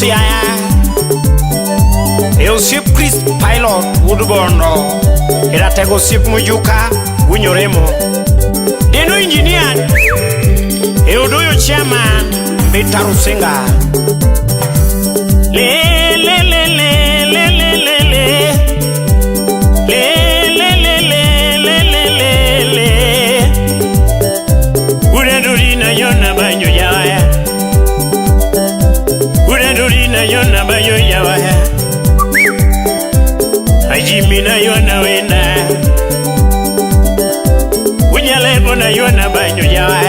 siaya eu sip Chris Pilot Woodburno era tego sip Mujuka Wunyoremo deno engineer eu doyo chairman Betaru Senga le le le le le le le le le le le le le le Uradurina yona banyo yawa Uradurina yona banyo yawa Ajimina yona wena Unyalebo na yona banyo yawa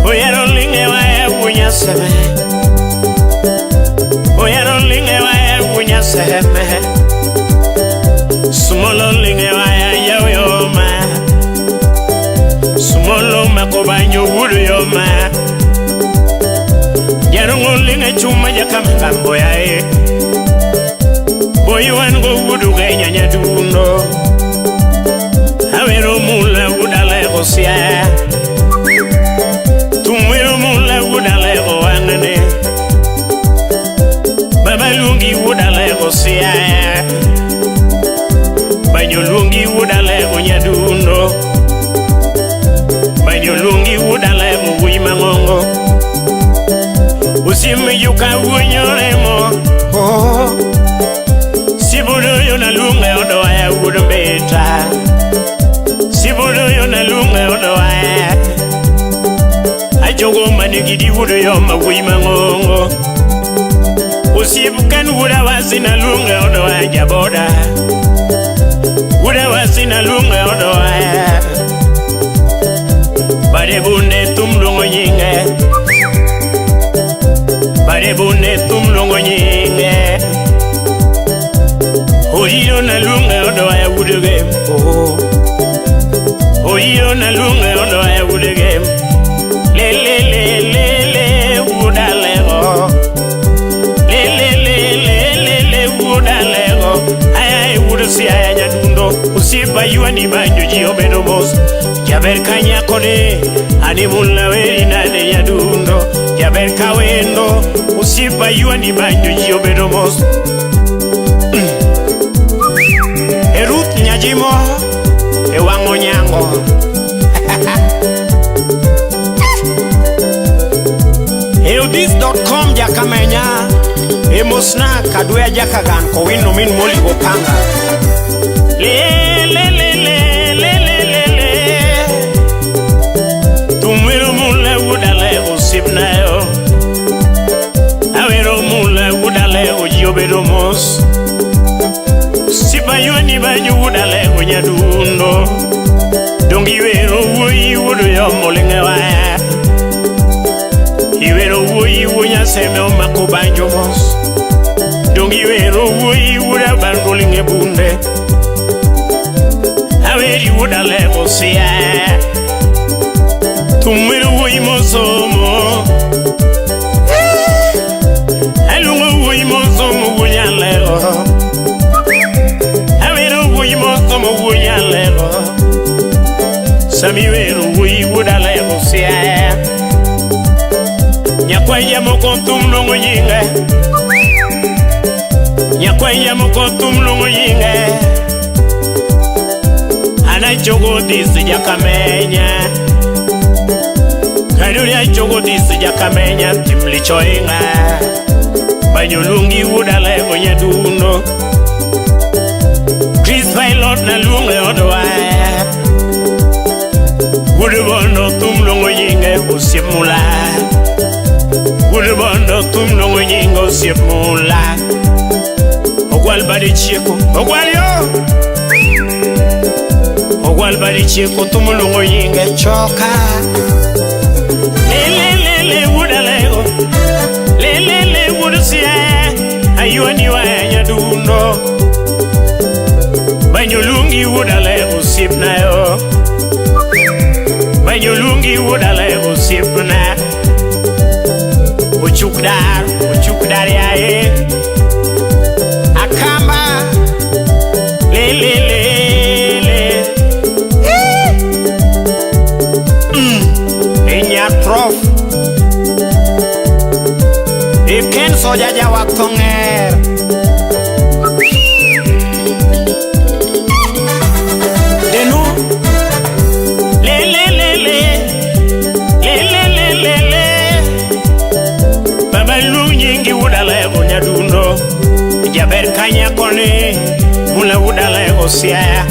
Oyarolinge wa unya seme Oyarolinge wa unya seme Sumolo linge wa yoma Sumolo makobanyo wudu yoma Yarungo linge chuma jakakambo yae Boy wango wudu genya nyadundo Awero mula wudale gosia Tumwero mula wudale goangane Babalungi wudale gosia Banyolungi wudale gonyadundo Banyolungi wudale buwima ngongo Usimi yuka wunyoremo Sibudu yona lunge odo ya wudubeta Sibudu yona lunge odo ya Ajogo manigidi wudu yoma wima ngongo Usibukan wuda wasina lunge odo ya jaboda Wuda wasina lunge odo ya Bade bunde tumlungo nyinge Bade bunde tumlungo nyinge Oyo na lunga odo ya wudege Oyo na lunga odo ya wudege Le le le le le wudalego Le le le le le le wudalego Ay wudusi ay nyadundo Usiba yuani banyo jiobedo mos Jaber kanya kode Animula weri nade nyadundo Jaber kawendo Usiba yuani banyo jiobedo mos Ruth Nyajimo Ewango nyango Eudis.com jakamenya Emosna kadwea jakagan kowino min moli gopanga Le le le le le le le le Tumwiro mula wudale usibna yo Awero mula wudale ujiobedo mos Sibayoni banyu wudale gonyadundo Dongi wero woi wudu yo molinge wa Iwero woi wunya seme o makubanjo mos Dongi wero woi wuda bandulinge bunde Aweri wudale gosia Tumwero woi mosomo Alungo woi mosomo wunyalego Como wunya lego Samiweru wui wudale gosia Nyakwaya mokontum longo yinge Nyakwaya mokontum longo yinge Ana chogo disi jakamenya Kaduria chogo disi jakamenya Timli choinga Banyolungi wudale gonyadundo Chris Pilot na lunge odoa Wudubondo tumlongo yinge usimula Wudubondo tumlongo yinge usimula Ogwal badi chiko Ogwal yo Ogwal badi chiko tumlongo yinge choka Lelelele wudalego Lelele wudusia Ayuani wa nyadundo Banyolungi wudale usipna yo Banyolungi wudale usipna Uchukdar yae Akamba Le le le le Enya trof soja jawathonger denu le baba lunyingi udale Nyadundo jaber kanya kone mula udale osia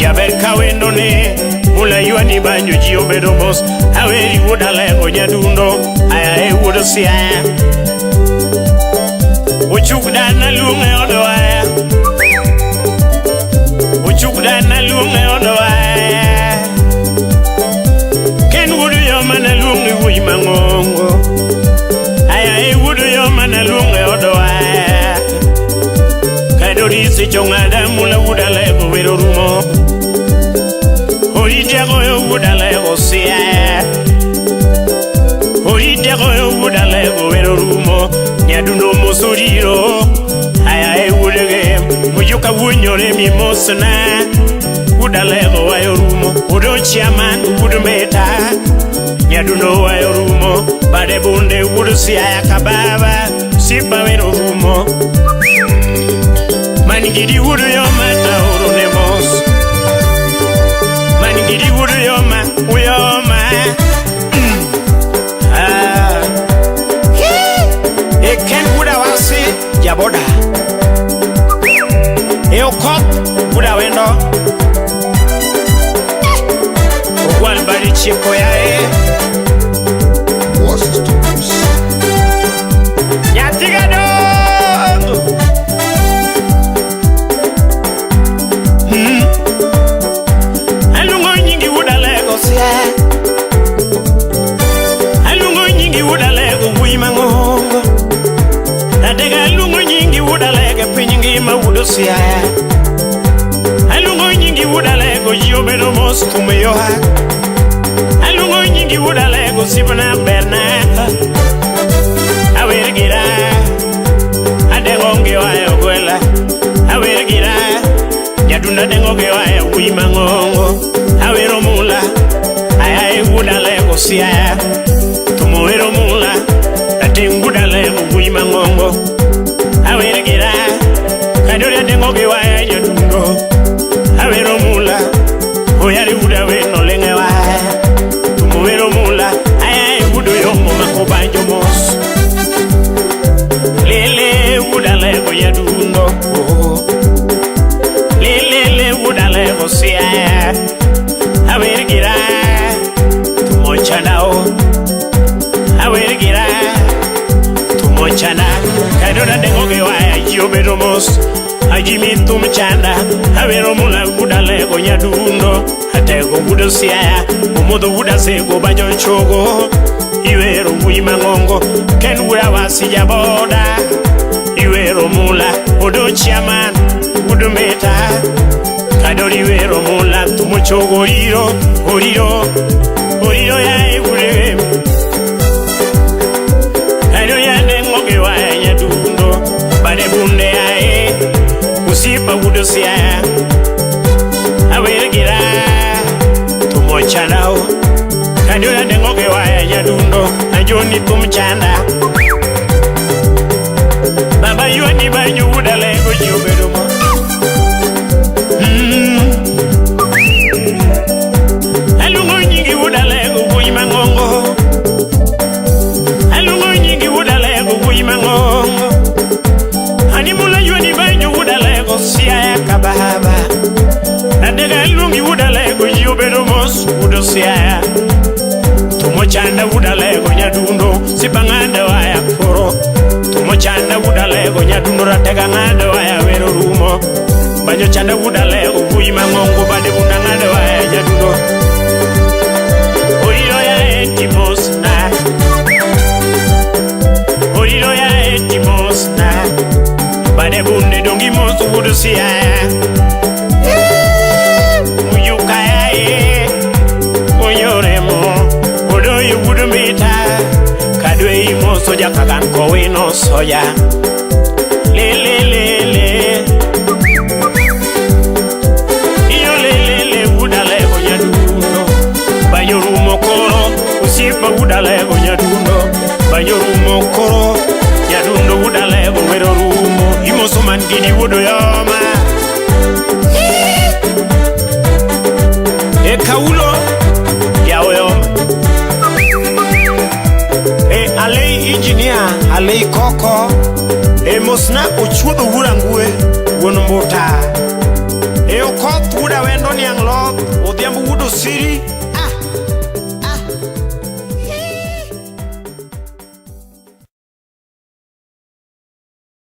jaber kawendo ne mula yuani banyo jiobedo mos aweri udale Nyadundo aya e udosia uchukdana lunge odoaya uchukdana lunge odoaya ken wudu yomana lunge wimangongo aya e wudu yomana lunge odoaya kadori se chongada mula udale wero rumo ori jago yo udale osia ori jago yo udale wero rumo Nyadundo mosoriro aya e wudege mujuka wunyore mi mosna udalego wayorumo udo chairman udumeta Nyadundo wayorumo bade bunde wudusi aya kababa sipa werorumo manigidi wudu yoma tauro nemos manigidi wudu yoma uyoma Ken wuda wasi jaboda Eokop wuda wendo Ogwal bari chiko ya Nyatiga dogo Alungo nyingi wuda lego siya Alungo nyingi wuda lego wimangongo Adega lungo nyingi udalege pinyingi maudosia Alungo nyingi udalego jiobedo mos kumeyoha Alungo nyingi udalego sibana berna Awergira Adengonge wayo gwela Awergira Nyadunda dengoge wayo wimangongo Awero mula Ayae udalego siya Tumowero mula Atengudalego wimangongo Awergira Kadori adengoge waya Nyadundo Awero mula Oyari udawe no lenge waya Tumowero mula Ayae udo yomo makobanjo mos Lele udalego Nyadundo Lele udalego siya Awergira Tumonchanao Awergira Tumochana Kadora dengoge waya jiobedo mos Ajimi tumchana Awero mula udale Nyadundo Atego wudo siya Umodo wuda sego banyo chogo Iwero wimangongo Ken wuda wasi jaboda Iwero mula Udo chairman Udo meta Kadori iwero mula Tumuchogo oriro Oriro ya iwure Nyadundo bade bunde ae usipa wudosia Awergira Tumochanao Kadora dengoge waya Nyadundo Ajoni tumchanda Baba yuani banyu udalego jiobedo mo Alungo nyingi udalego wimangongo Alungo nyingi udalego wimangongo Animula yuani banyu udalego siya kabahaba Adega lungi udalego jiobedo mos udosiya Tumochanda udalego Nyadundo sipanganda waya koro Tumochanda udalego Nyadundo ratega nganda waya wero rumo Banyo chanda udalego wimangongo bade bundanganda waya Nyadundo Oriro ya etimos na Oriro ya etimos na Bade bunde dongi mos udusia Uyuka ya Uyoremo Udo yubudu mita Kadwe imo soja kakan kowe no soja Lele Iyo lele udalego Nyadundo Banyorumo koro Usipa udalego Nyadundo Banyorumo koro Nyadundo man gidi wudo yoma e kaulo yawo yoma e alei engineer alei koko e mosna ochuodho wurangue won mbuta e okoth wuda wendo niang' loth odhiambo wudo siri